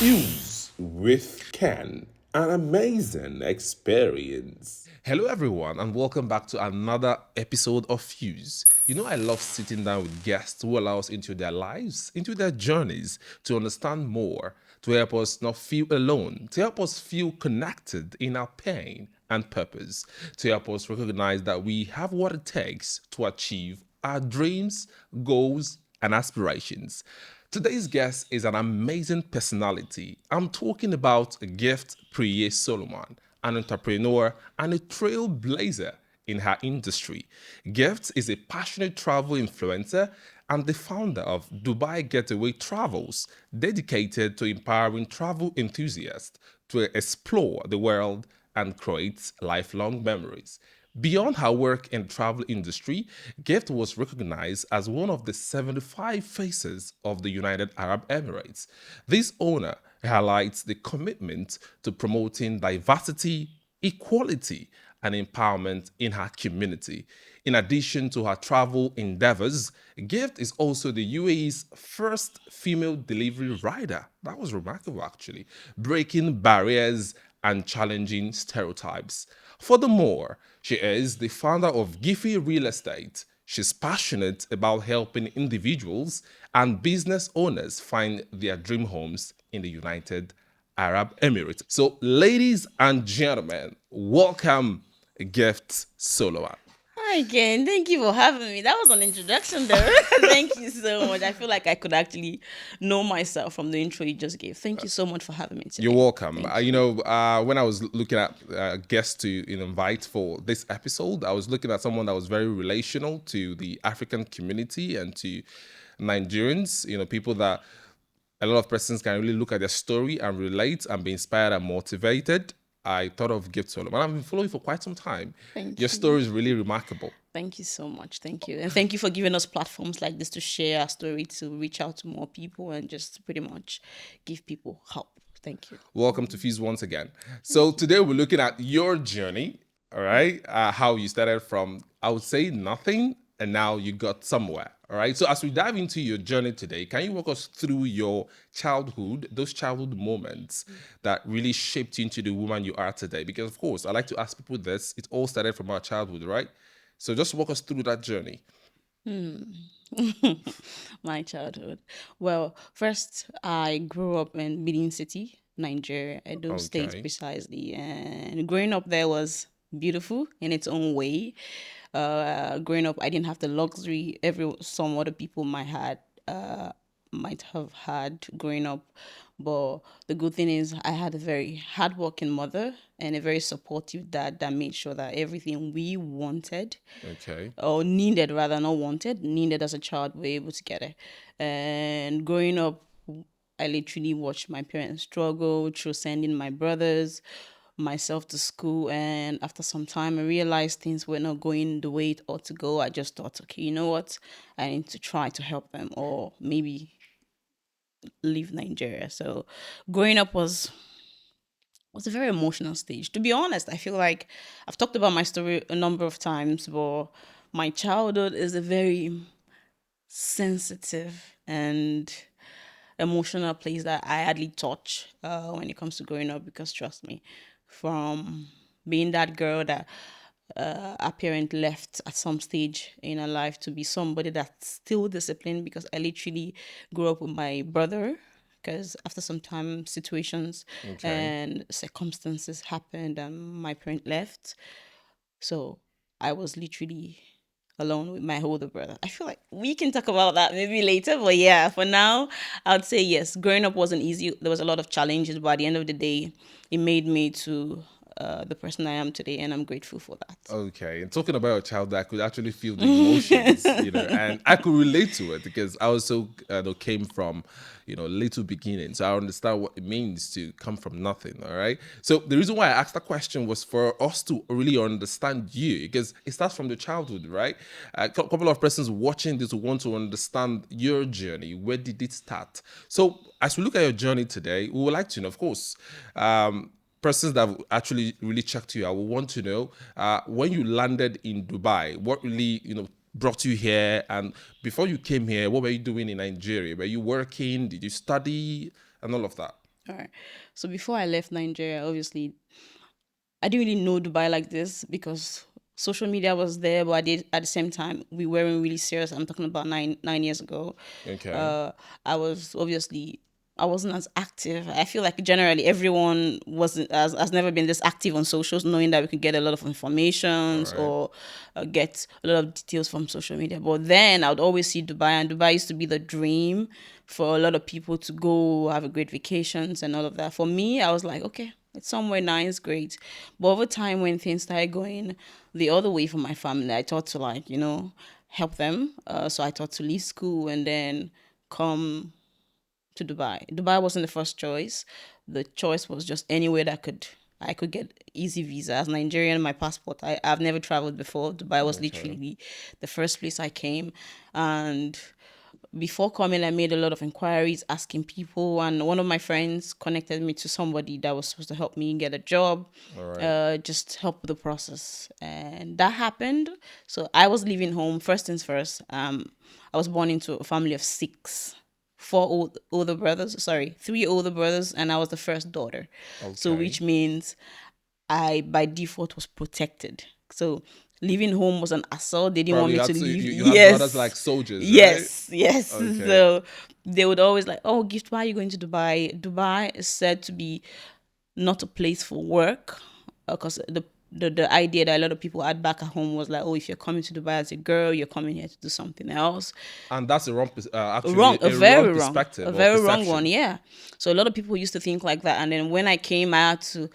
Fuse with Ken, an amazing experience. Hello, everyone, and welcome back to another episode of Fuse. You know, I love sitting down with guests who allow us into their lives, into their journeys, to understand more, to help us not feel alone, to help us feel connected in our pain and purpose, to help us recognize that we have what it takes to achieve our dreams, goals, and aspirations. Today's guest is an amazing personality. I'm talking about Gift Priye Solomon, an entrepreneur and a trailblazer in her industry. Gift is a passionate travel influencer and the founder of Dubai Getaway Travels, dedicated to empowering travel enthusiasts to explore the world and create lifelong memories. Beyond her work in the travel industry, Gift was recognized as one of the 75 faces of the United Arab Emirates. This honor highlights the commitment to promoting diversity, equality, and empowerment in her community. In addition to her travel endeavors, Gift is also the UAE's first female delivery rider. That was remarkable, actually, breaking barriers and challenging stereotypes. Furthermore, she is the founder of Giffy Real Estate. She's passionate about helping individuals and business owners find their dream homes in the United Arab Emirates. So, ladies and gentlemen, welcome Gift Solomon. Hi again. Thank you for having me. That was an introduction there. Thank you so much. I feel like I could actually know myself from the intro you just gave. Thank you so much for having me You're today. welcome. Thank you. When I was looking at guests to invite for this episode, I was looking at someone that was very relational to the African community and to Nigerians. You know, people that a lot of persons can really look at their story and relate and be inspired and motivated. I thought of Gift Solomon. I've been following you for quite some time. Your Thank you. story is really remarkable. Thank you so much. Thank you. And thank you for giving us platforms like this to share our story, to reach out to more people and just pretty much give people help. Thank you. Welcome to Fuse once again. So today we're looking at your journey, all right? How you started from, I would say, nothing, and now you got somewhere, all right? So as we dive into your journey today, can you walk us through your childhood, those childhood moments that really shaped you into the woman you are today? Because of course, I like to ask people this, it all started from our childhood, right? So just walk us through that journey. My childhood. Well, first, I grew up in Benin City, Nigeria, Edo State Okay. precisely. And growing up there was beautiful in its own way. Growing up, I didn't have the luxury some other people might have had growing up. But the good thing is, I had a very hardworking mother and a very supportive dad that made sure that everything we wanted Okay. or needed, rather not wanted, needed as a child, we were able to get it. And growing up, I literally watched my parents struggle through sending my brothers, myself to school. And after some time, I realized things were not going the way it ought to go. I just thought, okay, you know what? I need to try to help them or maybe leave Nigeria. So growing up was a very emotional stage. To be honest, I feel like I've talked about my story a number of times, but my childhood is a very sensitive and emotional place that I hardly touch when it comes to growing up. Because trust me, from being that girl that our parent left at some stage in her life to be somebody that's still disciplined, because I literally grew up with my brother. Because after some time, situations Okay. and circumstances happened, and my parent left. So I was literally alone with my older brother. I feel like we can talk about that maybe later, but yeah, for now, I would say yes. Growing up wasn't easy. There was a lot of challenges, but at the end of the day, it made me to the person I am today, and I'm grateful for that. Okay, and talking about a child, I could actually feel the emotions, and I could relate to it because I also came from, little beginnings. So I understand what it means to come from nothing. All right. So the reason why I asked that question was for us to really understand you because it starts from the childhood, right? A couple of persons watching this want to understand your journey. Where did it start? So as we look at your journey today, we would like to know, of course. Persons that have actually really checked you, I would want to know when you landed in Dubai, what really brought you here, and before you came here, what were you doing in Nigeria? Were you working? Did you study, and all of that? All right. So before I left Nigeria, obviously, I didn't really know Dubai like this because social media was there, but I did at the same time we weren't really serious. I'm talking about nine years ago. Okay. Uh, I was obviously I wasn't as active. I feel like generally everyone wasn't has never been this active on socials, knowing that we could get a lot of All informations right. or get a lot of details from social media. But then I would always see Dubai, and Dubai used to be the dream for a lot of people to go have a great vacations and all of that. For me, I was like, okay, it's somewhere nice, great. But over time, when things started going the other way for my family, I thought to like, help them. So I thought to leave school and then come to Dubai. Dubai wasn't the first choice. The choice was just anywhere that I could get easy visa. As Nigerian, my passport, I've never traveled before. Dubai was Okay. literally the first place I came. And before coming, I made a lot of inquiries, asking people, and one of my friends connected me to somebody that was supposed to help me get a job, All right. just help with the process, and that happened. So I was leaving home. First things first. I was born into a family of six. Older brothers, sorry, three older brothers, and I was the first daughter. So, Okay. which means I by default was protected. So leaving home was an assault. They didn't want Probably me had to to. leave. You had brothers like Yes. soldiers, right? Yes. Okay. So they would always like, oh, Gift, why are you going to Dubai? Dubai is said to be not a place for work because the idea that a lot of people had back at home was like, oh, if you're coming to Dubai as a girl, you're coming here to do something else. And that's a wrong, Wrong, actually a wrong a perspective or very wrong one, perception. yeah. So a lot of people used to think like that, and then when I came, I had to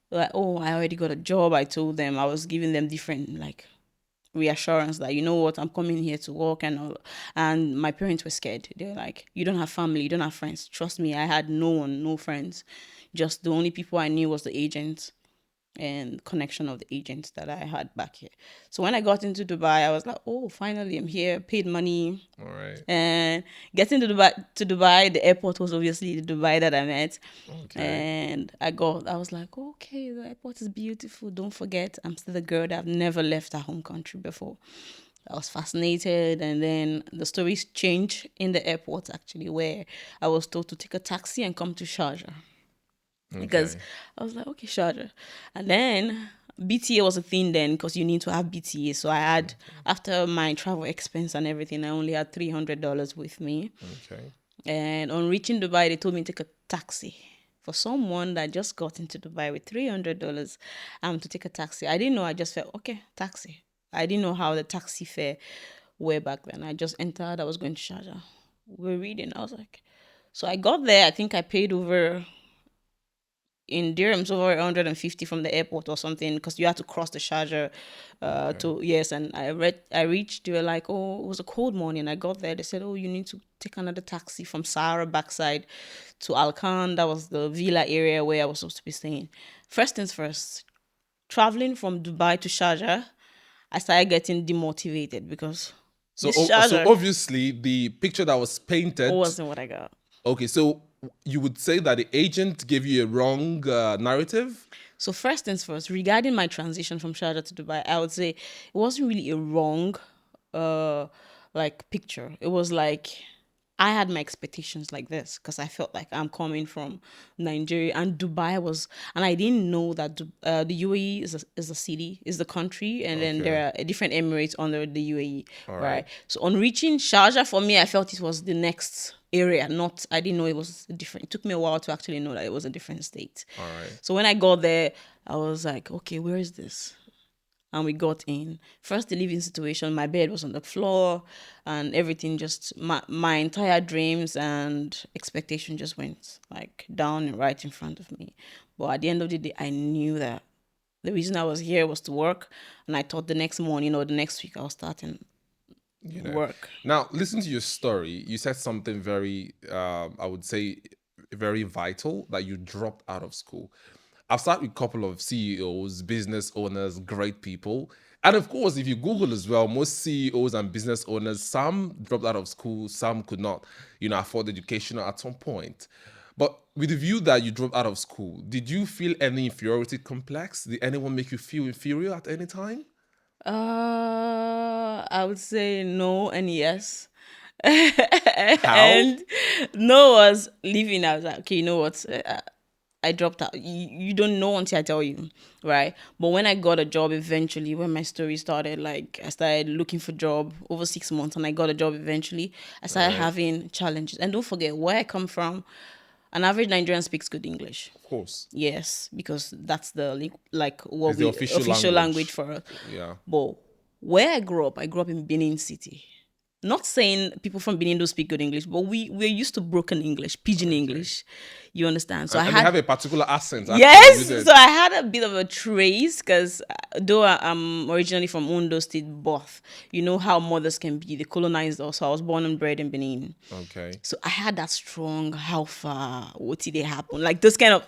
like, oh, I already got a job. I told them I was giving them different like reassurance that you know what, I'm coming here to work and all. And my parents were scared. They were like, you don't have family, you don't have friends. Trust me, I had no one, no friends. Just the only people I knew was the agent and connection of the agents that I had back here. So when I got into Dubai, I was like, oh, finally I'm here, paid money. All right. And getting to Dubai, the airport was obviously the Dubai that I met. Okay. And I was like, okay, the airport is beautiful. Don't forget, I'm still a girl that I've never left our home country before. I was fascinated. And then the stories changed in the airport, actually, where I was told to take a taxi and come to Sharjah because Okay. I was like, okay, Sharjah. And then BTA was a thing then because you need to have BTA. So I had, after my travel expense and everything, I only had $300 with me. Okay. And on reaching Dubai, they told me to take a taxi. For someone that just got into Dubai with $300, to take a taxi. I didn't know. I just felt okay, taxi. I didn't know how the taxi fare were back then. I just entered. I was going to Sharjah. We were reading. I was like, so I got there. I think I paid over in dirhams over 150 from the airport or something because you had to cross the Sharjah Okay. to yes. And I reached. They were like, oh, it was a cold morning. I got there. They said, oh, you need to take another taxi from Sahara backside to Al Khan. That was the villa area where I was supposed to be staying. First things first, traveling from Dubai to Sharjah, I started getting demotivated because So, this so Sharjah obviously the picture that was painted. wasn't what I got. Okay, so you would say that the agent gave you a wrong narrative. So first things first, regarding my transition from Sharjah to Dubai, I would say it wasn't really a wrong uh like picture. It was like I had my expectations like this because I felt like I'm coming from Nigeria and Dubai was, and I didn't know that the UAE is a city, is the country, and then Okay. there are different emirates under the UAE, All right. right? So on reaching Sharjah, for me, I felt it was the next area. Not, I didn't know it was different. It took me a while to actually know that it was a different state. All right. So when I got there, I was like, okay, where is this? And we got in. First, the living situation, my bed was on the floor and everything just, my entire dreams and expectation just went like down and right in front of me. But at the end of the day, I knew that the reason I was here was to work. And I thought the next morning or the next week I was starting You know. work. Now, listen to your story. You said something very, I would say, very vital that you dropped out of school. I've sat with a couple of CEOs, business owners, great people. And of course, if you Google as well, most CEOs and business owners, some dropped out of school, some could not, afford education at some point. But with the view that you dropped out of school, did you feel any inferiority complex? Did anyone make you feel inferior at any time? I would say no and yes. How? And no was leaving. I was like, okay, you know what? I dropped out. You don't know until I tell you, right? But when I got a job eventually, when my story started, like I started looking for job over 6 months, and I got a job eventually. I All started right. having challenges, and don't forget where I come from. An average Nigerian speaks good English. Of course. Yes, because that's the like what It's the we official official language language. for us. Yeah. But where I grew up in Benin City. Not saying people from Benin don't speak good English, but we're used to broken English, pidgin Okay. English. You understand? So I And they had have a particular accent, actually, yes, isn't so it? I had a bit of a trace because though I'm originally from Ondo State, Both, you know how mothers can be. They colonized us. So I was born and bred in Benin. Okay. So I had that strong how far, what did they happen? Like this kind of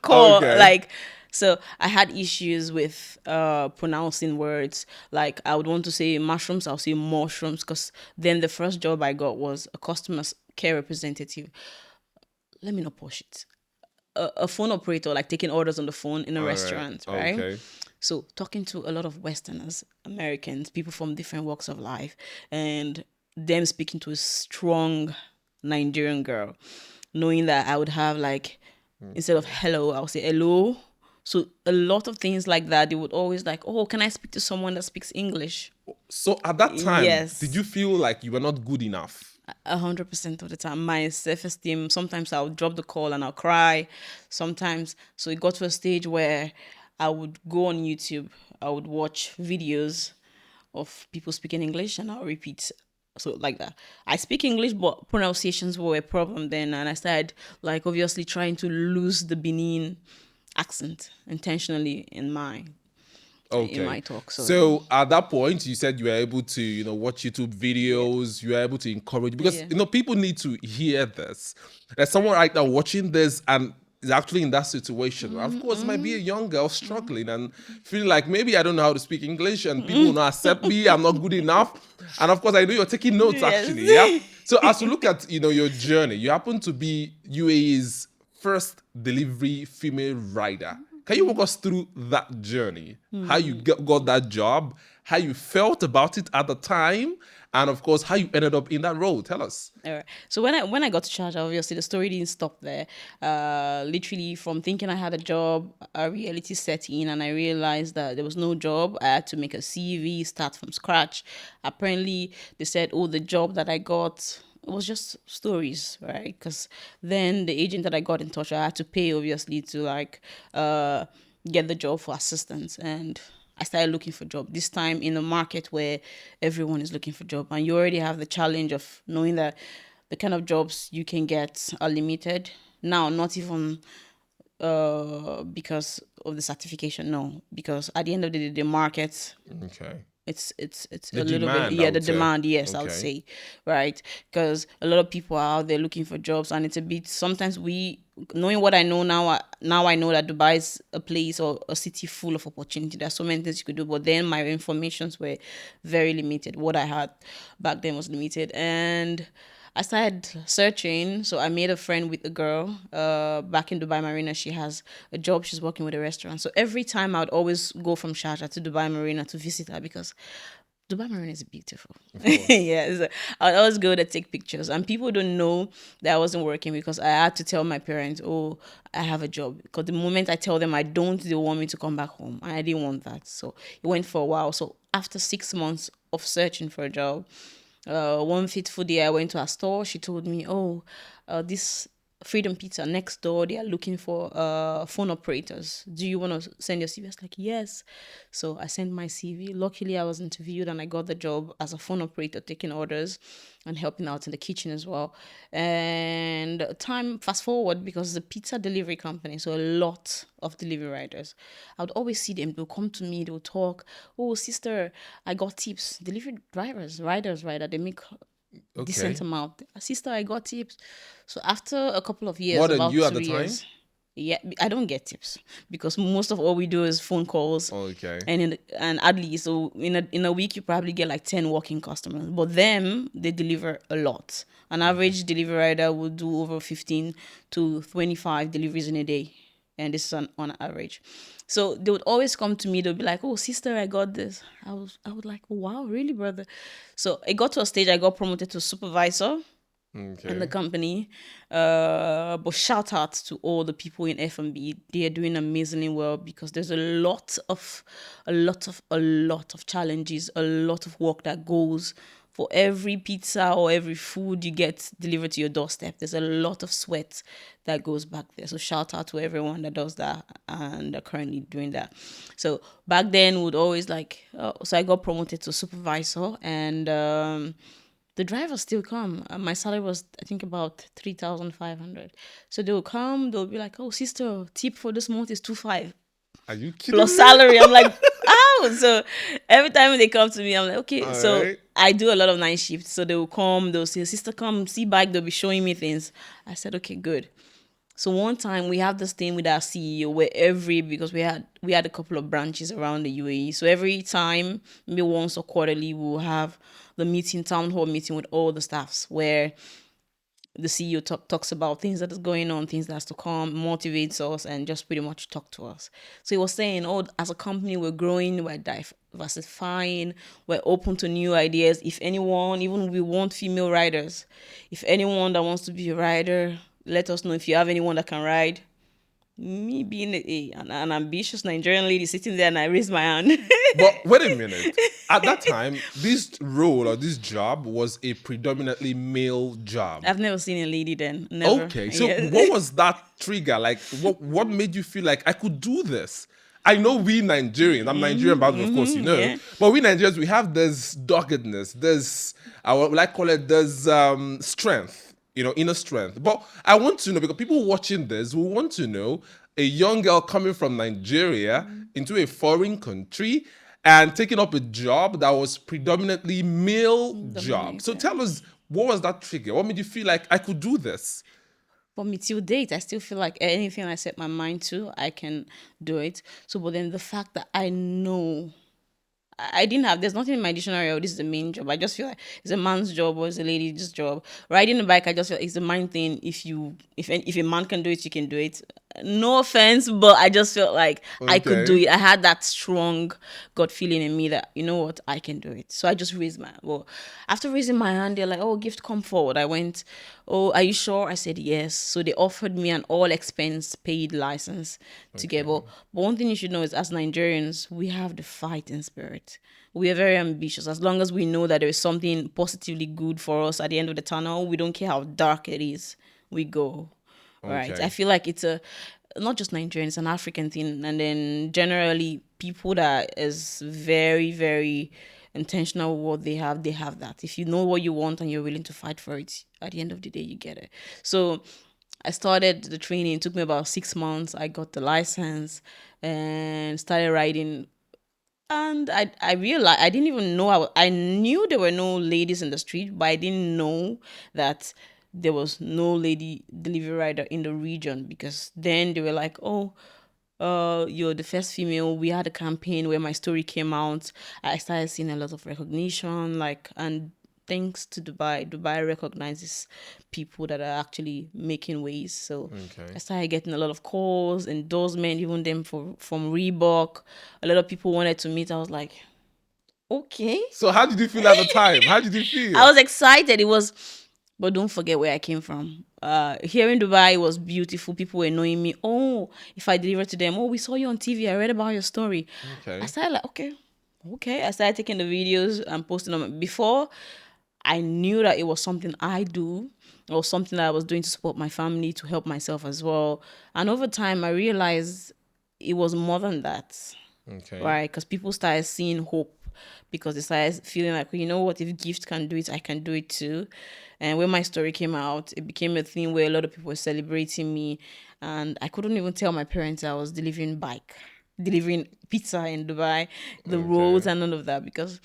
core, Okay. like so I had issues with pronouncing words. Like I would want to say mushrooms, I'll say mushrooms, because then the first job I got was a customer care representative. Let me not push it. A phone operator, like taking orders on the phone in a All right. restaurant, right? Okay. So talking to a lot of Westerners, Americans, people from different walks of life, and them speaking to a strong Nigerian girl, knowing that I would have like instead of Okay. hello, I'll say hello. So a lot of things like that, they would always like, oh, can I speak to someone that speaks English? So at that time, did Yes. you feel like you were not good enough? 100% of the time. My self-esteem, sometimes I'll drop the call and I'll cry. Sometimes, so it got to a stage where I would go on YouTube, I would watch videos of people speaking English and I'll repeat. So like that. I speak English, but pronunciations were a problem then. And I started like obviously trying to lose the Benin accent intentionally in Okay. my talk. So So at that point, you said you were able to, watch YouTube yeah. videos, you were able to encourage because Yeah. people need to hear this. There's someone right now watching this and is actually in that situation. Of course, it might be a young girl struggling and feeling like maybe I don't know how to speak English and people will not accept me, I'm not good enough. And of course, I know you're taking notes actually, yeah. Yes. So as you look at your journey, you happen to be UAE's first delivery female rider. Can you walk us through that journey? How you got that job, how you felt about it at the time, and of course, how you ended up in that role? Tell us. All right. So when I got to charge, obviously the story didn't stop there. Literally from thinking I had a job, a reality set in, and I realized that there was no job. I had to make a CV, start from scratch. Apparently, they said, "Oh, the job that I got." It was just stories, right? Because then the agent that I got in touch, I had to pay obviously to like get the job for assistance, and I started looking for job. This time in a market where everyone is looking for job, and you already have the challenge of knowing that the kind of jobs you can get are limited. Now, not even because of the certification, no, because at the end of the day, the market Okay. it's The a little bit, demand, I yeah, the would say. demand, yes, I would Okay. say, right? Because a lot of people are out there looking for jobs, and it's a bit sometimes we knowing what I know now, now I know that Dubai is a place or a city full of opportunity. There's so many things you could do, but then my informations were very limited. What I had back then was limited, and I started searching. So I made a friend with a girl back in Dubai Marina. She has a job. She's working with a restaurant. So every time I would always go from Sharjah to Dubai Marina to visit her because Dubai Marina is beautiful. Of course. Yeah, so I'd always go to take pictures. And people don't know that I wasn't working because I had to tell my parents, oh, I have a job. Because the moment I tell them I don't, they want me to come back home. And I didn't want that. So it went for a while. So after 6 months of searching for a job, one fateful day I went to a store. She told me, "Oh, this Freedom Pizza next door. They are looking for phone operators. Do you want to send your CV?" I was like, "Yes." So I sent my CV. Luckily, I was interviewed and I got the job as a phone operator, taking orders and helping out in the kitchen as well. And time fast forward because it's a pizza delivery company, so a lot of delivery riders. I would always see them. They'll come to me. They'll talk. Oh, sister, I got tips. Delivery drivers, riders, rider. They make decent Okay. amount. Sister, I got tips. So after a couple of More years, than about you at the 2 years, time? yeah, I don't get tips because most of all we do is phone calls, Okay. and at least so in a week you probably get like 10 walking customers. But them they deliver a lot. An Okay. average delivery rider will do over 15 to 25 deliveries in a day, and this is on average. So they would always come to me. They'll be like, "Oh, sister, I got this." I would like, "Wow, really, brother?" So it got to a stage I got promoted to supervisor in the Okay. company. But shout out to all the people in F&B. They are doing amazingly well because there's a lot of challenges, a lot of work that goes for every pizza or every food you get delivered to your doorstep. There's a lot of sweat that goes back there. So shout out to everyone that does that and are currently doing that. So back then would always like, so I got promoted to supervisor, and the drivers still come. My salary was, I think, about 3,500. So they will come. They'll be like, "Oh, sister, tip for this month is 2,500 Are you plus kidding me? salary." I'm like, "Ow!" So every time they come to me, I'm like, "Okay." All So right. I do a lot of night shifts. So they will come. They'll say, "Sister, come see bike." They'll be showing me things. I said, "Okay, good." So one time we have this thing with our CEO where because we had a couple of branches around the UAE. So every time, maybe once or quarterly, we'll have the town hall meeting with all the staffs where the CEO talks about things that is going on, things that's to come, motivates us, and just pretty much talk to us. So he was saying, "Oh, as a company, we're growing, we're diversifying, we're open to new ideas. If anyone, even we want female riders, if anyone that wants to be a rider, let us know. If you have anyone that can ride." Me being an ambitious Nigerian lady sitting there, and I raised my hand. But wait a minute. At that time, this role or this job was a predominantly male job. I've never seen a lady then. Never. Okay, so Yeah. what was that trigger? Like, what made you feel like I could do this? I know we Nigerians, I'm Nigerian, but of course you know, Yeah. but we Nigerians, we have this doggedness, this, I would like call it, this strength, inner strength. But I want to know, because people watching this will want to know, a young girl coming from Nigeria into a foreign country and taking up a job that was predominantly male job. So Dominated. tell us, what was that trigger? What made you feel like I could do this? For me till date, I still feel like anything I set my mind to, I can do it. So, but then the fact that I know I didn't have, there's nothing in my dictionary, oh, this is the main job. I just feel like it's a man's job or it's a lady's job. Riding a bike, I just feel like it's a mind thing. If a man can do it, you can do it. No offense, but I just felt like I could do Okay. it. I had that strong gut feeling in me that, you know what, I can do it. So I just raised my, well, after raising my hand, they're like, "Oh, gift, come forward." I went, "Oh, are you sure?" I said yes. So they offered me an all expense paid license to get. Okay. But one thing you should know is, as Nigerians, we have the fighting spirit. We are very ambitious. As long as we know that there is something positively good for us at the end of the tunnel, we don't care how dark it is, we go. Right. I Okay. feel like it's a not just Nigerian, it's an African thing. And then generally people that is very, very intentional with what they have that. If you know what you want and you're willing to fight for it, at the end of the day you get it. So I started the training. It took me about 6 months. I got the license and started riding. And I realized I didn't even know I knew there were no ladies in the street, but I didn't know that there was no lady delivery rider in the region, because then they were like, "Oh, you're the first female." We had a campaign where my story came out. I started seeing a lot of recognition, like, and thanks to Dubai recognizes people that are actually making waves. So Okay. I started getting a lot of calls, endorsement, even them from Reebok. A lot of people wanted to meet. I was like, okay. So how did you feel at the time? How did you I feel? was excited. It was, but don't forget where I came from. Here in Dubai, it was beautiful. People were knowing me. "Oh, if I deliver to them, oh, we saw you on TV. I read about your story." I Okay. started like, okay, okay. I started taking the videos and posting them. Before, I knew that it was something I do, or something that I was doing to support my family, to help myself as well. And over time, I realized it was more than that, Okay. right? Because people started seeing hope, because they started feeling like, "Well, you know what, if Gift can do it, I can do it too." And when my story came out, it became a thing where a lot of people were celebrating me. And I couldn't even tell my parents I was delivering pizza in Dubai, the roads Okay. and all of that, because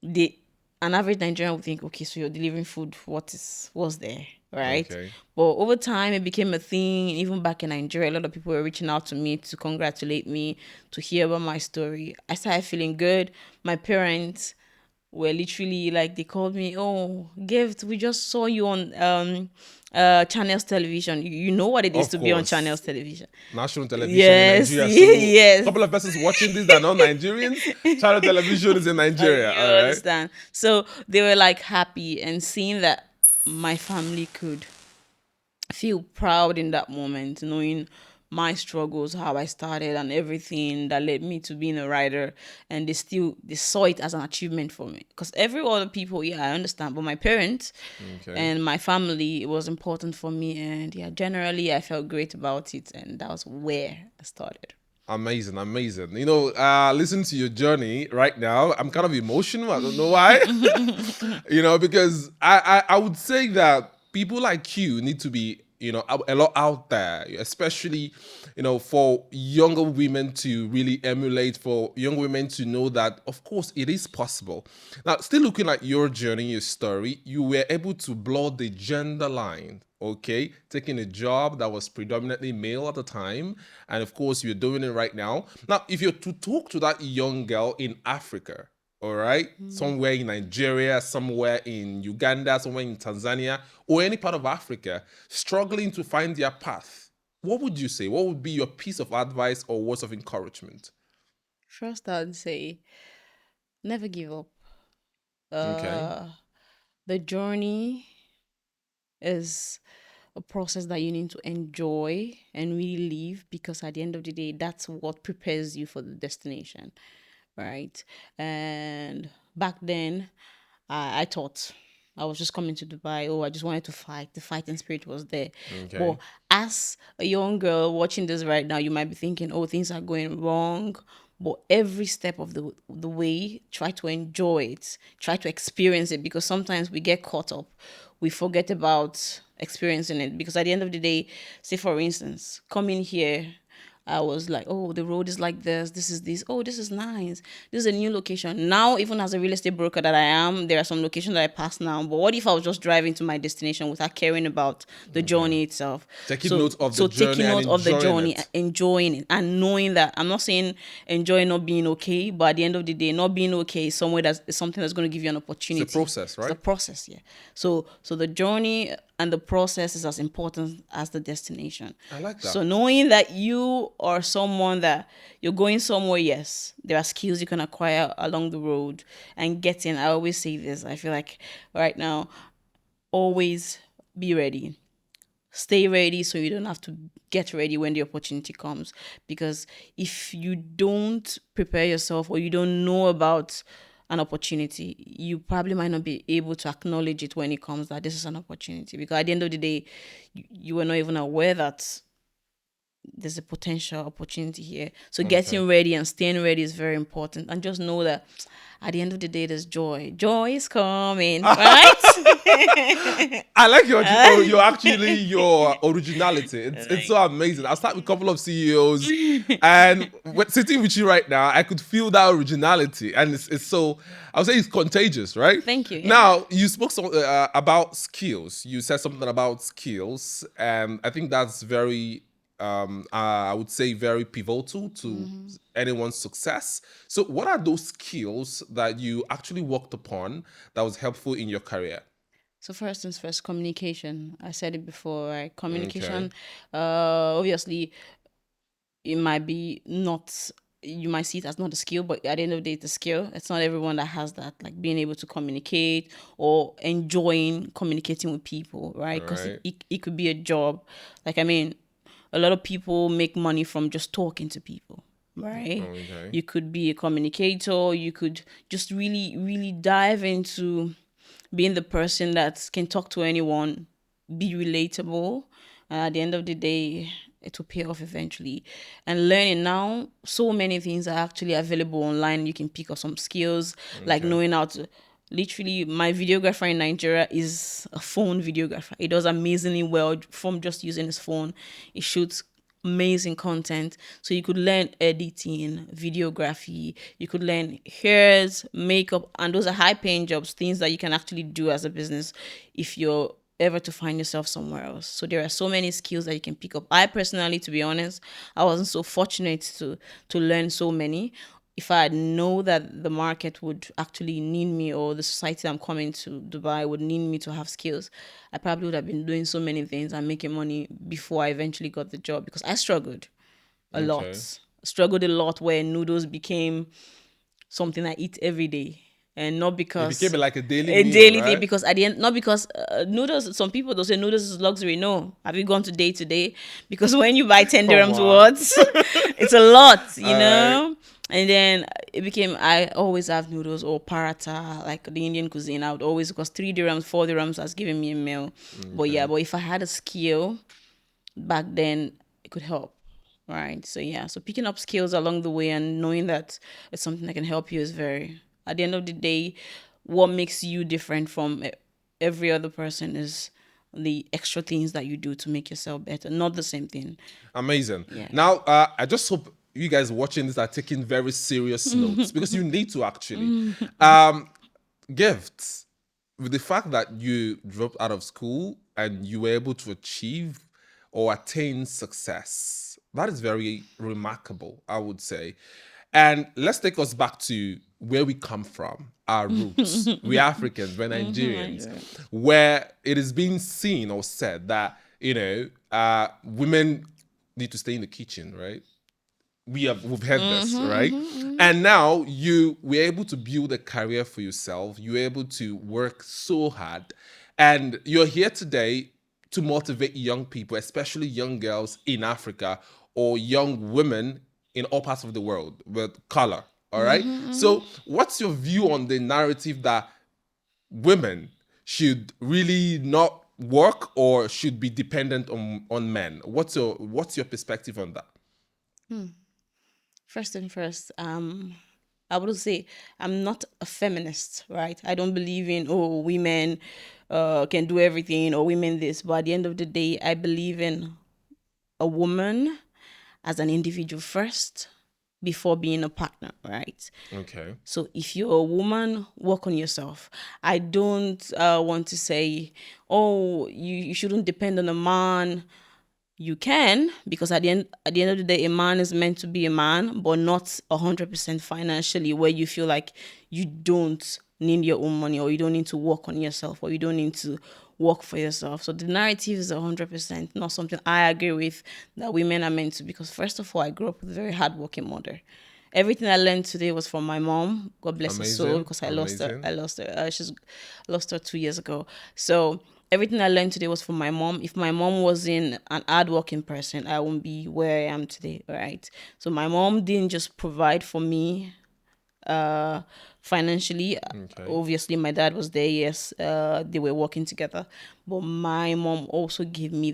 they an average Nigerian would think, "Okay, so you're delivering food. What's there?" Right? Okay. But over time, it became a thing. Even back in Nigeria, a lot of people were reaching out to me to congratulate me, to hear about my story. I started feeling good. My parents were literally like, they called me, "Oh, Gift, we just saw you on Channels Television." You know what it is Of to be on Channels course, Television. national television in Yes, Nigeria. So, a yes. couple of persons watching this that are not Nigerians, channel television is in Nigeria. You All right. understand? So they were like happy and seeing that my family could feel proud in that moment, knowing my struggles, how I started, and everything that led me to being a writer. And they saw it as an achievement for me. Because every other people, yeah, I understand, but my parents Okay. and my family, it was important for me. And yeah, generally, I felt great about it, and that was where I started. Amazing, amazing. Listen to your journey right now. I'm kind of emotional. I don't know why. Because I would say that people like you need to be, a lot out there, especially, for younger women to really emulate, for young women to know that, of course, it is possible. Now, still looking at your journey, your story, you were able to blur the gender line. Okay, taking a job that was predominantly male at the time, and of course, you're doing it right now. Now, if you're to talk to that young girl in Africa, all right, somewhere in Nigeria, somewhere in Uganda, somewhere in Tanzania, or any part of Africa, struggling to find their path, what would you say? What would be your piece of advice or words of encouragement? First, I'd say never give up. Okay. Uh, the journey is a process that you need to enjoy and really live, because at the end of the day, that's what prepares you for the destination, right? And back then, I thought I was just coming to Dubai. Oh, I just wanted to fight. The fighting spirit was there. But Okay. as a young girl watching this right now, you might be thinking, oh, things are going wrong. But every step of the way, try to enjoy it, try to experience it, because sometimes we get caught up. We forget about experiencing it, because at the end of the day, say for instance, coming here, I was like, oh, the road is like this. This is this. Oh, this is nice. This is a new location. Now, even as a real estate broker that I am, there are some locations that I pass now. But what if I was just driving to my destination without caring about the Okay. journey itself? Taking So, note of the so journey taking and note of the enjoying journey, it. enjoying it, and knowing that I'm not saying enjoy not being okay, but at the end of the day, not being okay is somewhere that's is something that's going to give you an It's a opportunity. process, It's the right? process, yeah. So the journey and the process is as important as the destination. I like that. So knowing that you are someone that you're going somewhere, yes, there are skills you can acquire along the road and getting. I always say this. I feel like right now, always be ready. Stay ready so you don't have to get ready when the opportunity comes. Because if you don't prepare yourself or you don't know about an opportunity, you probably might not be able to acknowledge it when it comes that this is an opportunity. Because at the end of the day, you were not even aware that there's a potential opportunity here. So Okay. getting ready and staying ready is very important. And just know that at the end of the day, there's joy. Joy is coming, right? I like your originality. It's so amazing. I'll start with a couple of CEOs, and sitting with you right now, I could feel that originality, and it's so I would say it's contagious, right? Thank you. Yeah. Now you spoke about skills. You said something about skills, and I think that's very I would say very pivotal to anyone's success. So, what are those skills that you actually worked upon that was helpful in your career? So first things first, communication. I said it before, right? Okay. Communication. Obviously, it might be not. You might see it as not a skill, but at the end of the day, it's a skill. It's not everyone that has that, like being able to communicate or enjoying communicating with people, right? All Because right. it could be a job. Like, I mean, a lot of people make money from just talking to people, right? Okay. You could be a communicator. You could just really, really dive into being the person that can talk to anyone, be relatable. At the end of the day, it will pay off eventually. And learning now, so many things are actually available online. You can pick up some skills, like Okay. knowing how to. Literally, my videographer in Nigeria is a phone videographer. He does amazingly well from just using his phone. He shoots amazing content. So you could learn editing, videography, you could learn hairs, makeup, and those are high paying jobs, things that you can actually do as a business if you're ever to find yourself somewhere else. So there are so many skills that you can pick up. I personally, to be honest, I wasn't so fortunate to learn so many. if I know that the market would actually need me, or the society I'm coming to Dubai would need me to have skills, I probably would have been doing so many things and making money before I eventually got the job, because I struggled a Okay. lot. Struggled a lot where noodles became something I eat every day. And not It became because like a daily a meal, daily thing, right? because at the end, not because noodles, some people, they'll say noodles is luxury. No. Have you gone to day? Because when you buy 10 Come dirhams on. worth, it's a lot, All right. And then it became, I always have noodles or paratha, like the Indian cuisine. I would always, because 3 dirhams, 4 dirhams was giving me a meal. But yeah, Okay. but if I had a skill back then, it could help. Right. So yeah. So picking up skills along the way and knowing that it's something that can help you is very, at the end of the day, what makes you different from every other person is the extra things that you do to make yourself better. Not the same thing. Amazing. Yeah. Now, I just hope you guys watching this are taking very serious notes because you need to actually. Um, Gifts, with the fact that you dropped out of school and you were able to achieve or attain success, that is very remarkable, I would say. And let's take us back to where we come from, our roots. We're Africans, we're Nigerians, Nigeria. where it is being seen or said that, women need to stay in the kitchen, right? We've heard this, right? And now you were able to build a career for yourself. You're able to work so hard, and you're here today to motivate young people, especially young girls in Africa or young women in all parts of the world with color. All right. So, what's your view on the narrative that women should really not work or should be dependent on men? What's your perspective on that? First and first, I would say I'm not a feminist, right? I don't believe in, oh, women can do everything, or women this. But at the end of the day, I believe in a woman as an individual first before being a partner, right? Okay. So if you're a woman, work on yourself. I don't want to say, oh, you shouldn't depend on a man. You can, because at the end of the day, a man is meant to be a man, but not 100% financially, where you feel like you don't need your own money, or you don't need to work on yourself, or you don't need to work for yourself. So the narrative is 100% not something I agree with, that women are meant to. Because first of all, I grew up with a very hardworking mother. Everything I learned today was from my mom. God bless her soul, Amazing. because I lost her. Amazing. I lost her. She's lost her 2 years ago. So everything I learned today was from my mom. If my mom wasn't an hardworking person, I wouldn't be where I am today. Right. So my mom didn't just provide for me uh financially. Okay. Obviously my dad was there, yes, they were working together, but my mom also gave me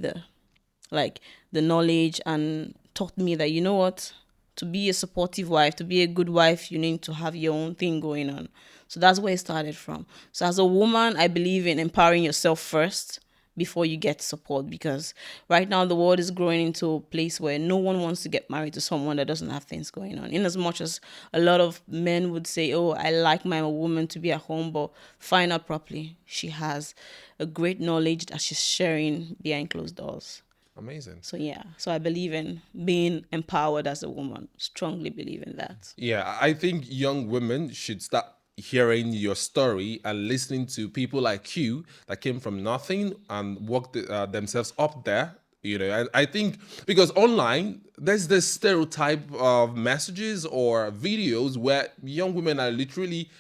like the knowledge, and taught me that, you know what, to be a supportive wife, to be a good wife, you need to have your own thing going on. So that's where it started from. So as a woman, I believe in empowering yourself first before you get support, because right now the world is growing into a place where no one wants to get married to someone that doesn't have things going on. In as much as a lot of men would say, oh, I like my woman to be at home, but find out properly, she has a great knowledge that she's sharing behind closed doors. Amazing. So yeah, so I believe in being empowered as a woman. Strongly believe in that. Yeah, I think young women should start hearing your story and listening to people like you that came from nothing and worked themselves up there. And I think because online there's this stereotype of messages or videos where young women are literally,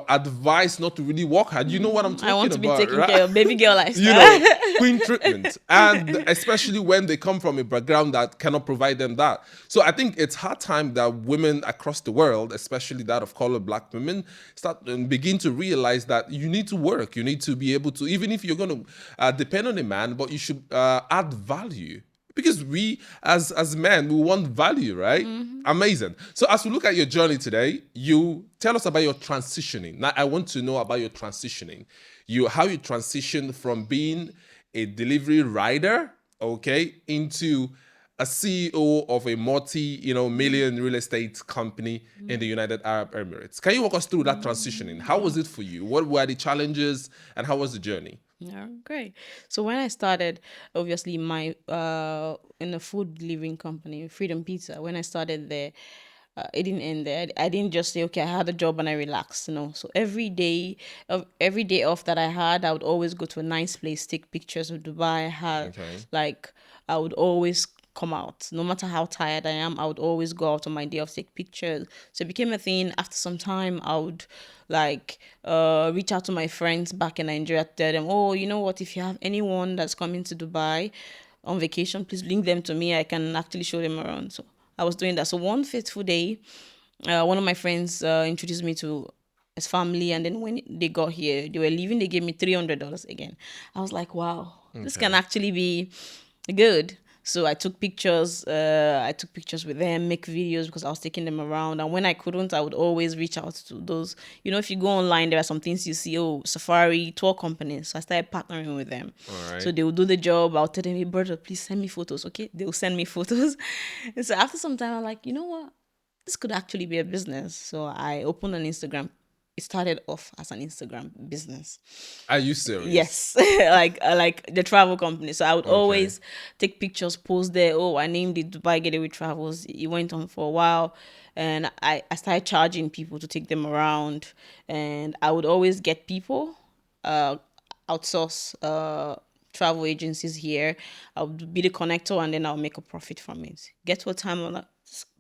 advised not to really work hard. You know what I'm I talking want to be about, taken care right? of, baby girl you lifestyle. know, queen treatment. And especially when they come from a background that cannot provide them that. So I think it's hard time that women across the world, especially that of color black women, start and begin to realize that you need to work. You need to be able to, even if you're going to depend on a man, but you should add value. Because we, as men, we want value, right? Amazing. So as we look at your journey today, you tell us about your transitioning. Now I want to know about your transitioning. How you transitioned from being a delivery rider, okay, into a CEO of a million real estate company in the United Arab Emirates. Can you walk us through that transitioning? How was it for you? What were the challenges and how was the journey? Yeah, great. So when I started, obviously my in a food delivering company, Freedom Pizza. When I started there, it didn't end there. I didn't just say, okay, I had a job and I relaxed. No. So every day off that I had, I would always go to a nice place, take pictures of Dubai. I had Okay. like I would always come out. No matter how tired I am, I would always go out on my day off, take pictures. So it became a thing. After some time, I would like reach out to my friends back in Nigeria, tell them, oh, you know what, if you have anyone that's coming to Dubai on vacation, please link them to me. I can actually show them around. So I was doing that. So one fateful day, one of my friends introduced me to his family, and then when they got here, they were leaving. They gave me $300 again. I was like, wow, this can Okay. actually be good. So I took pictures. I took pictures with them, make videos because I was taking them around. And when I couldn't, I would always reach out to those. You know, if you go online, there are some things you see. Oh, Safari tour companies. So I started partnering with them. All So right. they will do the job. I'll tell them, hey, brother, please send me photos. Okay, they will send me photos. And so after some time, I'm like, you know what? This could actually be a business. So I opened an Instagram. It started off as an Instagram business. Are you serious? Yes, like the travel company. So I would Okay. always take pictures, post there. Oh, I named it Dubai Getaway Travels. It went on for a while, and I started charging people to take them around, and I would always get people, uh, outsource travel agencies here. I would be the connector, and then I'll make a profit from it. Get to a time I'm like,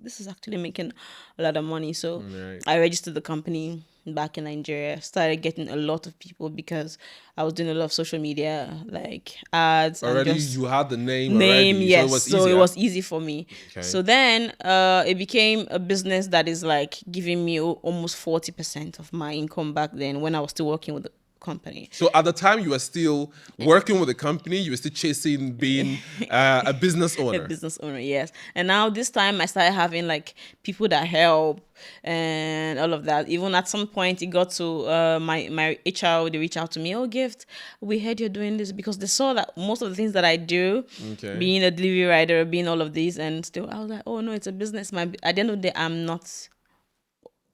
this is actually making a lot of money. So All right. I registered the company back in Nigeria, started getting a lot of people because I was doing a lot of social media, like ads and Already just you had the name name. already, so it Yes. was So it easier. was easy for me. Okay. So then it became a business that is like giving me almost 40% of my income back then when I was still working with the company. So at the time you were still working with the company, you were still chasing being a business A owner. business owner, yes. And now this time I started having like people that help and all of that. Even at some point it got to my HR, they reach out to me, oh Gift, we heard you're doing this, because they saw that most of the things that I do, Okay. being a delivery rider, being all of these, and still I was like, oh no, it's a business. At the end of the day, I'm not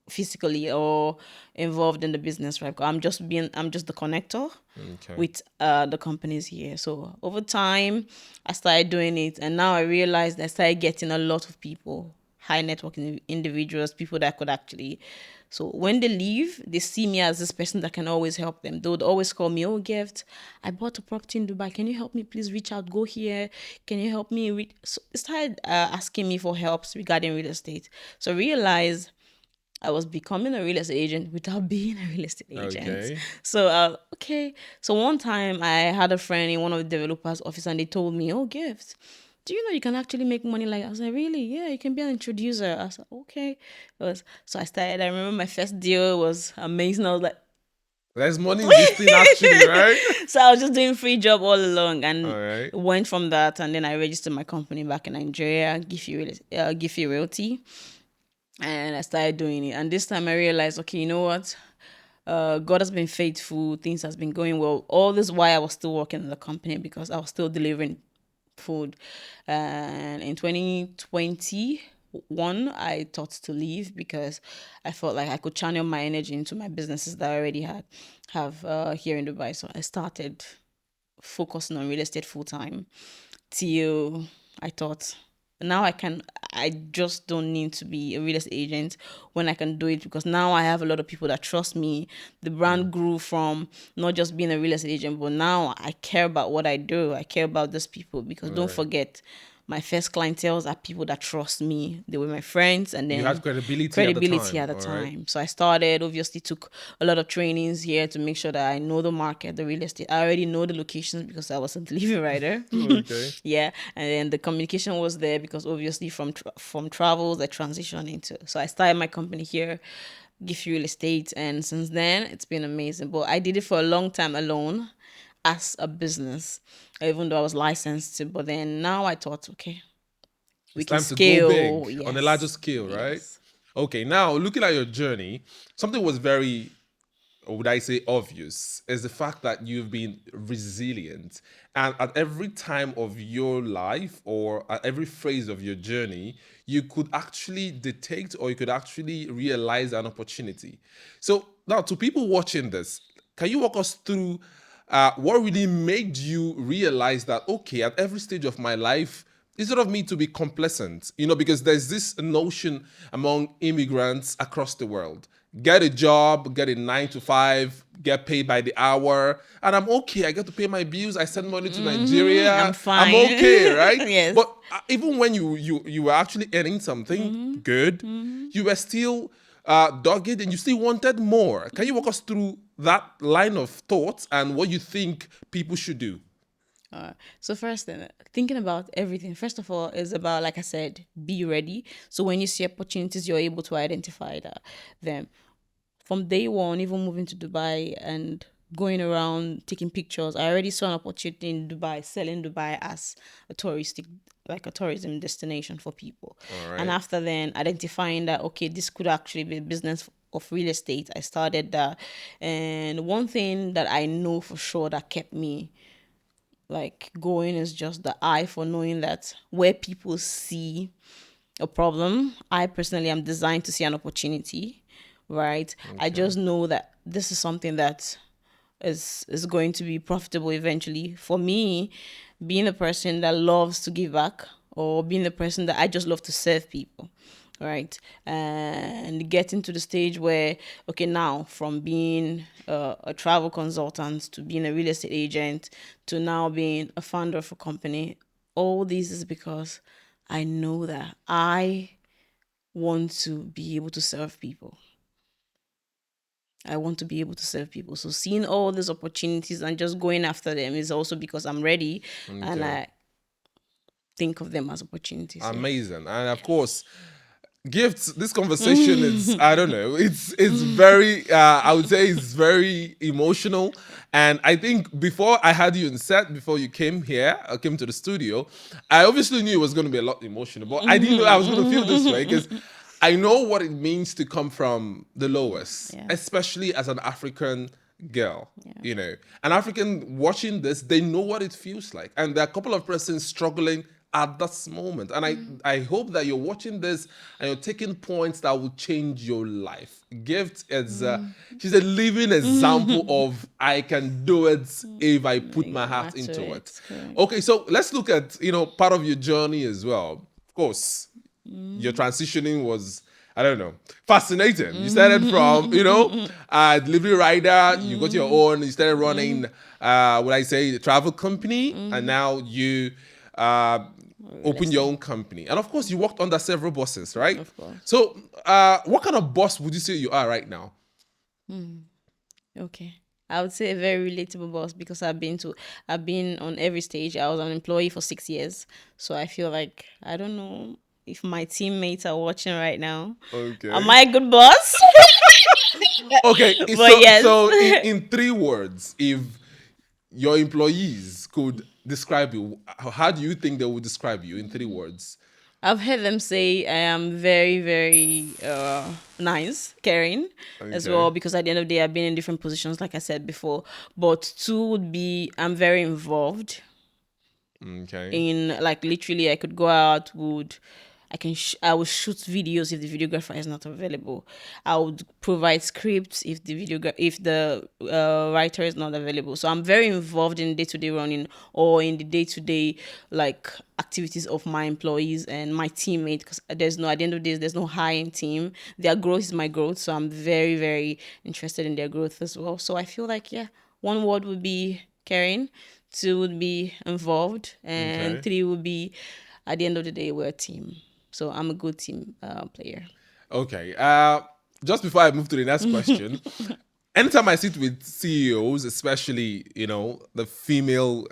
physically or involved in the business, right? I'm just the connector Okay. with the companies here. So over time, I started doing it, and now I realized I started getting a lot of people, high networking individuals, people that could actually. So when they leave, they see me as this person that can always help them. They would always call me, "Oh, Gift, I bought a property in Dubai. Can you help me? Please reach out. Go here. Can you help me?" So they started asking me for helps regarding real estate. So I realized I was becoming a real estate agent without being a real estate agent. Okay. So, okay. So one time I had a friend in one of the developers' office, and they told me, "Oh, Gift, do you know you can actually make money like that?" I was like, "Really? Yeah, you can be an introducer." I said, "Okay." So I started. I remember my first deal was amazing. I was like, There's money in this thing actually, right? so I was just doing free job all along, All and right. went from that, and then I registered my company back in Nigeria, Giffy Realty, and I started doing it. And this time I realized, okay, you know what? God has been faithful. Things has been going well. All this while I was still working in the company because I was still delivering food. And in 2021, I thought to leave because I felt like I could channel my energy into my businesses that I already have here in Dubai. So I started focusing on real estate full time till I thought now I just don't need to be a real estate agent when I can do it, because now I have a lot of people that trust me. The brand grew from not just being a real estate agent, but now I care about what I do. I care about these people, because All don't right. forget, my first clientele are people that trust me. They were my friends, and You had then credibility at the credibility time. at the All right. time. So I started, obviously took a lot of trainings here to make sure that I know the market, the real estate. I already know the locations because I was a delivery rider. Okay. Yeah, and then the communication was there because obviously from travels I transitioned into. So I started my company here, Gift Real Estate, and since then it's been amazing. But I did it for a long time alone as a business, even though I was licensed to. But then now I thought, okay, we It's can time to go scale. big on a larger Yes, scale, right? yes. Okay, now looking at your journey, something was very, or would I say obvious, is the fact that you've been resilient. And at every time of your life or at every phase of your journey, you could actually detect or you could actually realize an opportunity. So now to people watching this, can you walk us through what really made you realize that, okay, at every stage of my life, instead of me to be complacent, because there's this notion among immigrants across the world: get a job, get a 9 to 5, get paid by the hour, and I'm okay. I get to pay my bills. I send money to I'm Nigeria. I'm fine. okay, right? Yes. But even when you were actually earning something good, you were still dogged and you still wanted more. Can you walk us through that line of thought and what you think people should do? So first, thinking about everything. First of all, is about, like I said, be ready. So when you see opportunities, you're able to identify them. From day one, even moving to Dubai and going around taking pictures, I already saw an opportunity in Dubai, selling Dubai as a tourism destination for people. All And right. after then, identifying that, okay, this could actually be a business of real estate, I started that. And one thing that I know for sure that kept me like going is just the eye for knowing that where people see a problem, I personally am designed to see an opportunity, right? I Okay. just know that this is something that is going to be profitable eventually. For me, being a person that loves to give back, or being the person that I just love to serve people, right? And getting to the stage where, okay, now from being a travel consultant to being a real estate agent to now being a founder of a company, all this is because I know that I want to be able to serve people. I want to be able to serve people. So seeing all these opportunities and just going after them is also because I'm ready and Okay. I think of them as opportunities. Yeah. Amazing. And of course, gifts, this conversation is, I don't know, it's very I would say it's very emotional. And I think before I had you in set, before you came here, I came to the studio, I obviously knew it was going to be a lot emotional, but I didn't know I was going to feel this way, because I know what it means to come from the lowest, Yeah. especially as an African girl. An African watching this, they know what it feels like, and there are a couple of persons struggling at this moment. And I hope that you're watching this and you're taking points that will change your life. Gift is she's a living example of I can do it if I put my heart Matter into it. it. Correct. Okay, so let's look at part of your journey as well. Of course, your transitioning was, I don't know, fascinating. You started from delivery rider, you got your own, you started running what I say, the travel company, and now you uh Real open your estate, own company. And of course, you worked under several bosses, right? of course. So, what kind of boss would you say you are right now? Okay. I would say a very relatable boss because I've been on every stage. I was an employee for 6 years. So I feel like I don't know if my teammates are watching right now. Am Okay. I a good boss? Okay. But So in, yes. in 3 words, if your employees could describe you, how do you think they would describe you in 3 words? I've heard them say I am very, very nice, caring as Okay. well, because at the end of the day, I've been in different positions, like I said before. But two would be I'm very involved Okay. in, like, literally I could go out, I would shoot videos if the videographer is not available. I would provide scripts if if the writer is not available. So I'm very involved in day-to-day running, or in the day-to-day like activities of my employees and my teammate, because there's no, at the end of the day, there's no high in team. Their growth is my growth, so I'm very, very interested in their growth as well. So I feel like, yeah, one word would be caring, two would be involved, and Okay. three would be, at the end of the day, we're a team. So I'm a good team player. Okay. Just before I move to the next question, anytime I sit with CEOs, especially the female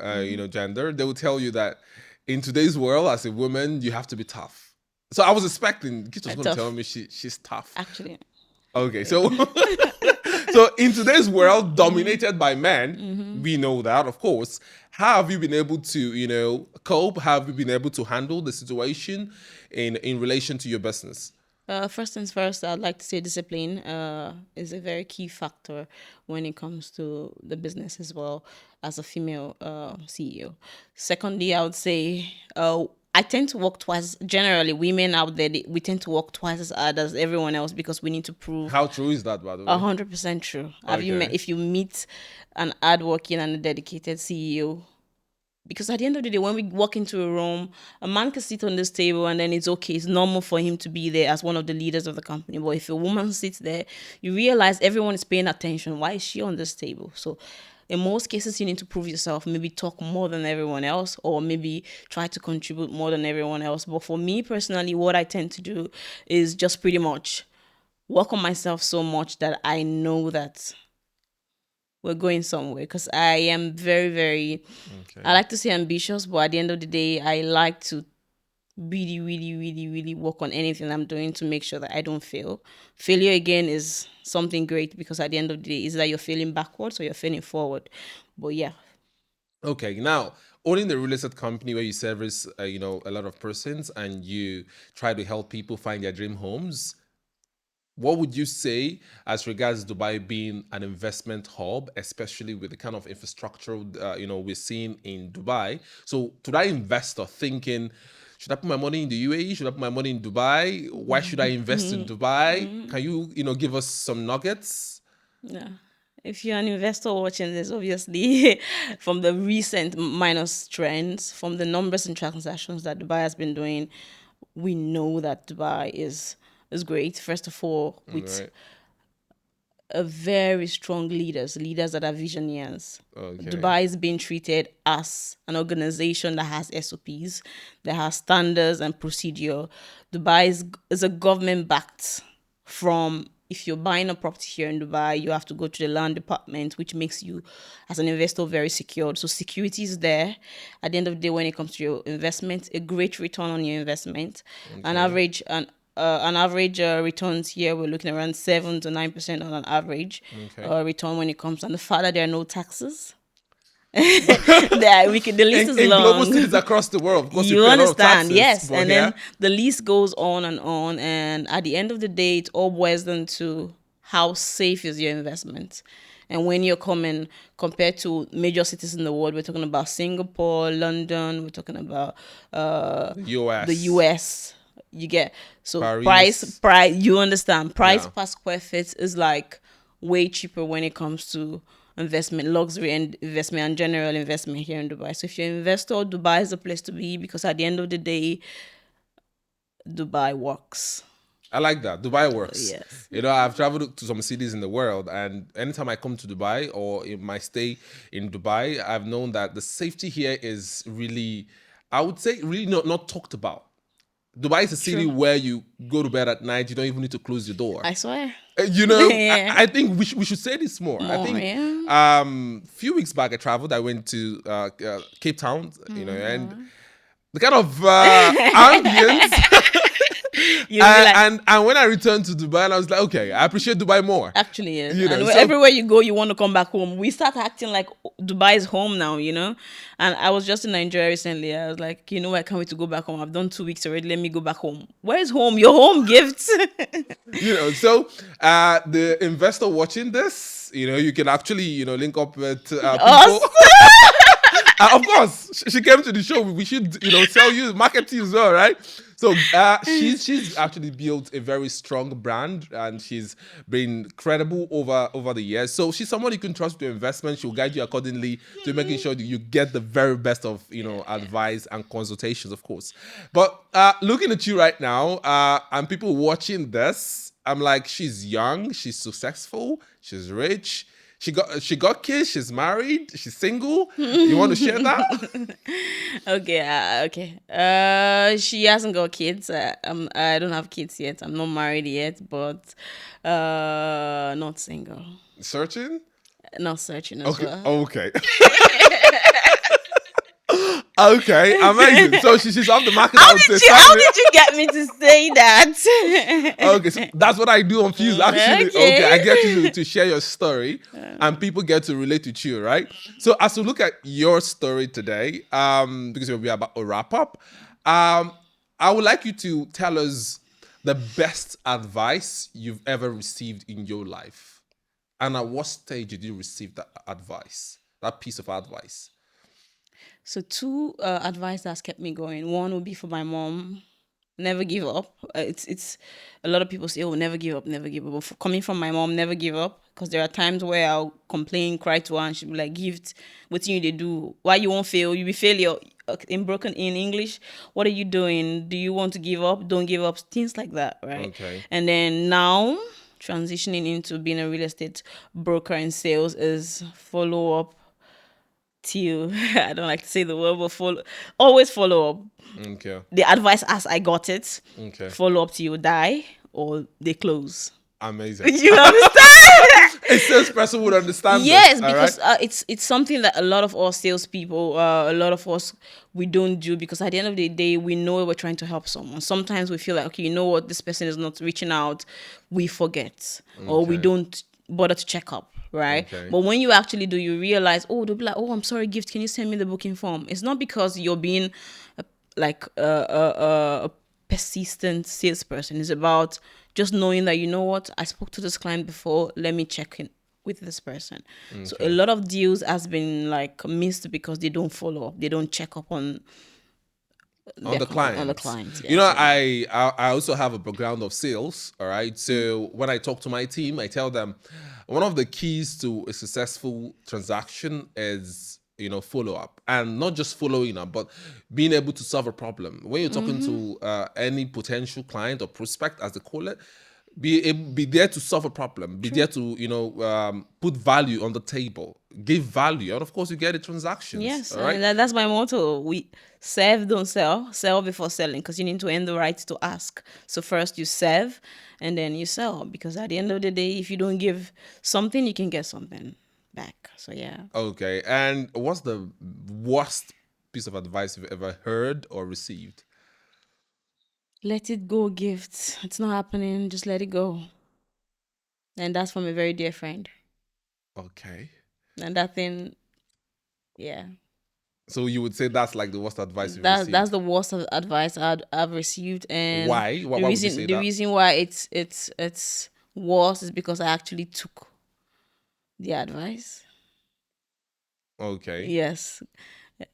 gender, they will tell you that in today's world, as a woman, you have to be tough. So I was expecting Git was going to tell Tough, me she's tough. actually. Okay, so so in today's world dominated by men, we know that, of course. How have you been able to cope? How have you been able to handle the situation in relation to your business? First things first, I'd like to say discipline is a very key factor when it comes to the business as well, as a female CEO. Secondly, I would say I tend to work twice. Generally, women out there, we tend to work twice as hard as everyone else because we need to prove How true is that, by the way? 100% true. Have you met? Okay. If you meet an hardworking and a dedicated CEO, Because at the end of the day, when we walk into a room, a man can sit on this table and then it's okay. It's normal for him to be there as one of the leaders of the company. But if a woman sits there, you realize everyone is paying attention. Why is she on this table? So in most cases, you need to prove yourself, maybe talk more than everyone else, or maybe try to contribute more than everyone else. But for me personally, what I tend to do is just pretty much work on myself so much that I know that we're going somewhere, because I am very, very, I Okay. like to say ambitious, but at the end of the day, I like to really, really, really, really work on anything I'm doing to make sure that I don't fail. Failure again is something great, because at the end of the day, is that you're failing backwards or you're failing forward. But yeah, Okay, now owning the real estate company where you service, a lot of persons and you try to help people find their dream homes. What would you say as regards Dubai being an investment hub, especially with the kind of infrastructure we're seeing in Dubai? So, to that investor thinking, should I put my money in the UAE? Should I put my money in Dubai? Why should I invest in Dubai? Can you give us some nuggets? yeah. If you're an investor watching this, obviously, from the recent minus trends, from the numbers and transactions that Dubai has been doing, we know that Dubai is great. First of all, All with right. a very strong leaders that are visionaries. Okay. Dubai is being treated as an organization that has SOPs, that has standards and procedure. Dubai is a government backed. From if you're buying a property here in Dubai, you have to go to the land department, which makes you, as an investor, very secured. So security is there. At the end of the day, when it comes to your investment, a great return on your investment. An Okay. average returns here, we're looking around 7 to 9% on an average Okay. return when it comes. And the fact that there are no taxes, that we can, the list is In global long. cities across the world, of course, you You pay a lot of understand? taxes, Yes. but And here, then the list goes on and on. And at the end of the day, it all boils down to how safe is your investment. And when you're coming, compared to major cities in the world, we're talking about Singapore, London, we're talking about the the US, US. You get, so Paris, price. You understand? Price yeah. per square foot is like way cheaper when it comes to investment, luxury and investment, and general investment here in Dubai. So if you're an investor, Dubai is the place to be, because at the end of the day, Dubai works. I like that. Dubai works. Yes. I've traveled to some cities in the world, and anytime I come to Dubai or in my stay in Dubai, I've known that the safety here is really, I would say, really not talked about. Dubai is a city True. where you go to bed at night, you don't even need to close your door. I swear. I, Yeah. I think we should say this more. I More, think yeah. few weeks back I traveled. I went to Cape Town, and Mhm. the kind of ambience. You'll be like, And when I returned to Dubai, and I was like, okay, I appreciate Dubai more. actually, yes. You know, And so everywhere you go, you want to come back home. We start acting like Dubai is home now, you know? And I was just in Nigeria recently. I was like, I can't wait to go back home. I've done 2 weeks already. Let me go back home. Where's home? Your home gifts. so the investor watching this, you can actually link up with people. Us. Of course, she came to the show. We should, sell you, market you as well, right? So she's actually built a very strong brand, and she's been credible over the years. So she's someone you can trust with your investment. She'll guide you accordingly to making sure that you get the very best of advice and consultations, of course. But looking at you right now, and people watching this, I'm like, she's young, she's successful, she's rich. She got kids. She's married. She's single. You want to share that? Okay, okay. She hasn't got kids. I don't have kids yet. I'm not married yet, but not single. Searching. Not searching as Okay. well. Okay. Okay. Amazing. So she's off the market. I would say How sadly. did you get me to say that? Okay. So that's what I do on Fuse. Actually. Okay. I Okay. get you to share your story, and people get to relate with you, right? So as we look at your story today, because we'll be about a wrap up, I would like you to tell us the best advice you've ever received in your life. And at what stage did you receive that advice, that piece of advice? So two advice that's kept me going. One would be for my mom. Never give up. It's a lot of people say, "Oh, never give up, never give up." But coming from my mom, never give up, because there are times where I'll complain, cry to her, and she'll be like, "Gift, what you they do? Why you won't fail? You be failure." In broken in English, what are you doing? Do you want to give up? Don't give up. Things like that, right? Okay. And then now transitioning into being a real estate broker in sales is follow up till I don't like to say the word, but always follow up Okay. the advice as I got it. Okay. Follow up till you die or they close. Amazing. You understand? A salesperson would understand this. Yes, All right. because it's something that a lot of us salespeople, a lot of us, we don't do, because at the end of the day, we know we're trying to help someone. Sometimes we feel like, okay, you know what, this person is not reaching out, we forget, or we Okay. don't bother to check up, right? Okay. But when you actually do, you realize, oh, they'll be like, oh, I'm sorry, gift, can you send me the booking form? It's not because you're being like a persistent salesperson. It's about just knowing that, you know what, I spoke to this client before, let me check in with this person. So a Okay. lot of deals has been like missed because they don't follow up, they don't check up on On the on the clients. clients. You Yeah, know, so yeah. I also have a background of sales. All right. So when I talk to my team, I tell them one of the keys to a successful transaction is, follow up, and not just following up, but being able to solve a problem. When you're talking to any potential client or prospect, as they call it, be there to solve a problem, be True. there to put value on the table, give value, and of course you get the transactions. Yes, All right. and that's my motto. We serve, don't sell. Sell before selling, because you need to earn the right to ask. So first you serve, and then you sell. Because at the end of the day, if you don't give something, you can get something back. So yeah, Okay. And what's the worst piece of advice you've ever heard or received? let it go. Gifts. It's not happening. Just let it go. And that's from a very dear friend. Okay. And that thing, yeah, So you would say that's like the worst advice you've that's received. the worst of advice I've received. And Why? Why would you say the that? reason why it's worse is because I actually took the advice. Okay. Yes,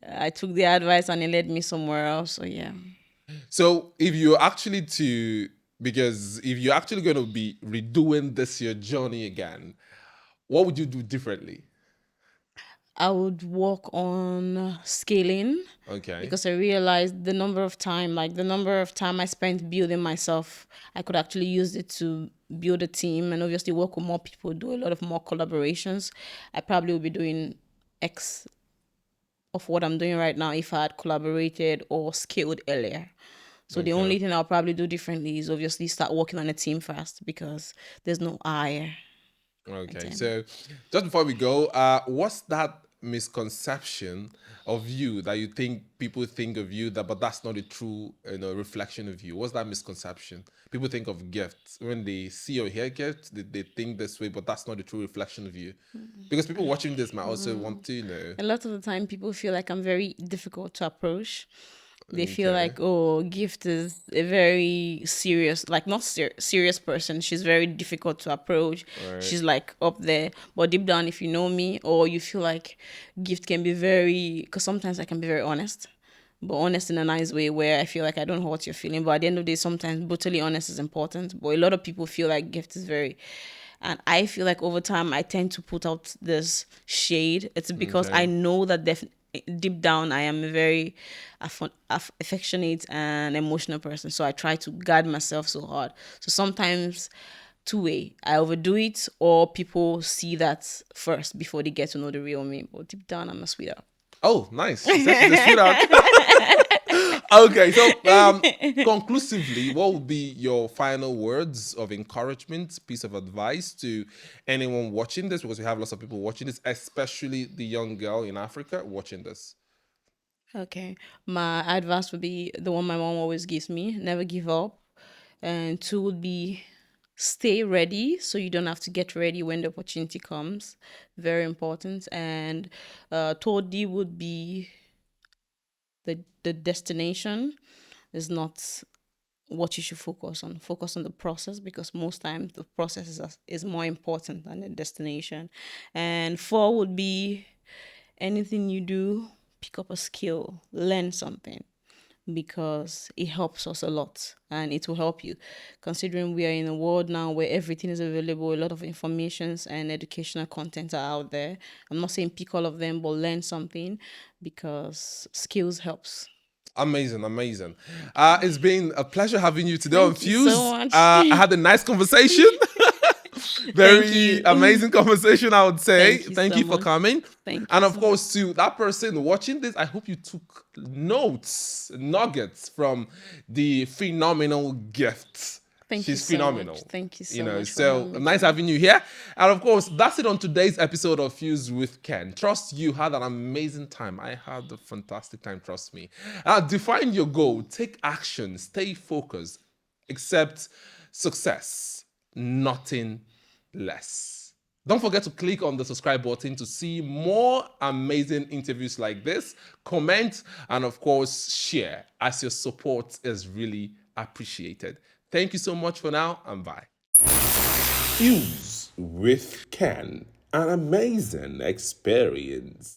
I took the advice and it led me somewhere else. So yeah, So if you're actually to, because if you're actually going to be redoing this your journey again, what would you do differently? I would work on scaling, Okay. because I realized the number of time I spent building myself, I could actually use it to build a team and obviously work with more people, do a lot of more collaborations. I probably would be doing X of what I'm doing right now if I had collaborated or scaled earlier. So the Okay. only thing I'll probably do differently is obviously start working on a team first, because there's no I in Okay, team. so just before we go, what's that misconception of you that you think people think of you that, but that's not a true, reflection of you? What's that misconception? People think of gifts when they see or hear gifts, they think this way, but that's not a true reflection of you, because people watching this might also want to, A lot of the time, people feel like I'm very difficult to approach. They feel Okay, like, oh, Gift is a very serious, like not serious person. She's very difficult to approach. all right, She's like up there. But deep down, if you know me, or you feel like Gift can be very, because sometimes I can be very honest, but honest in a nice way where I feel like I don't hurt your feeling. But at the end of the day, sometimes brutally honest is important. But a lot of people feel like Gift is very, and I feel like over time I tend to put out this shade. It's because I okay, know that deep down I am a very affectionate and emotional person. So I try to guard myself so hard. So sometimes two way, I overdo it, or people see that first before they get to know the real me. But deep down I'm a sweetheart. oh, nice. She said she's a sweetheart. Okay, so conclusively, what would be your final words of encouragement, piece of advice to anyone watching this? Because we have lots of people watching this, especially the young girl in Africa watching this. Okay. My advice would be the one my mom always gives me: never give up. And two would be stay ready so you don't have to get ready when the opportunity comes. Very important. And third D would be the destination is not what you should focus on. Focus on the process, because most times the process is more important than the destination. And four would be anything you do, pick up a skill, learn something. because it helps us a lot and it will help you. Considering we are in a world now where everything is available, a lot of informations and educational content are out there. I'm not saying pick all of them, but learn something because skills helps. Amazing, amazing. It's been a pleasure having you today on Thank you so Fuse. much. I had a nice conversation. Thank Very you. amazing conversation, I would say. Thank you Thank so you for much. coming. Thank you And of so much. course, to that person watching this, I hope you took notes, nuggets from the phenomenal gift. Thank you She's so much. phenomenal. Thank you so much for So having me nice today. having you here. And of course, that's it on today's episode of Fuse with Ken. Trust you had an amazing time. I had a fantastic time, trust me. Define your goal, take action, stay focused, accept success, nothing less. Don't forget to click on the subscribe button to see more amazing interviews like this. Comment and, of course, share, as your support is really appreciated. Thank you so much for now, and bye. Fuse with Ken, an amazing experience.